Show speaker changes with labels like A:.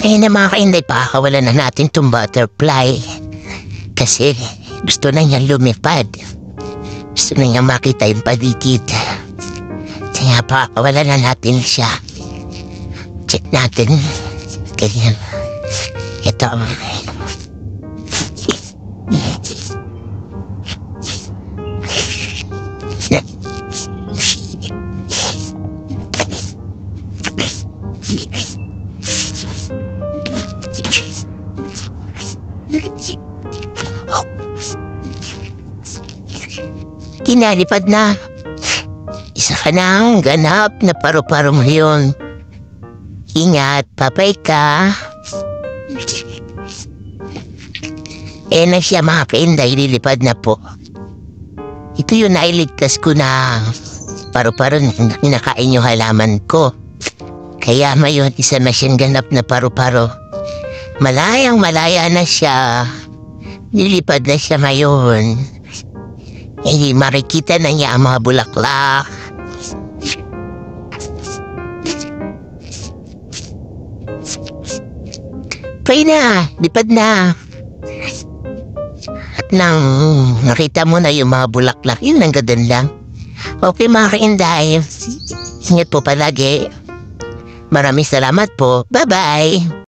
A: Eh na mga kainday, pakakawalan na natin tong butterfly. Kasi gusto na niya lumipad. Gusto na niya makita yung paligid. Kaya pakakawalan na natin siya. Check natin. Ganyan. Ito. Kinalipad na. Isa ka nang ganap na paru-paro mo yun. Ingat, papay ka. Na siya mga kainday, lilipad na po. Ito yung nailigtas ko na paru-paro na kinakain yung halaman ko. Kaya mayon, isa na siyang ganap na paru-paro. Malayang malaya na siya. Lilipad na siya ngayon. Makikita na niya ang mga bulaklak. Pwede na, lipad na. At nang nakita mo na yung mga bulaklak, yun ang gadan lang. Okay mga kainday, ingat po palagi. Maraming salamat po. Bye-bye!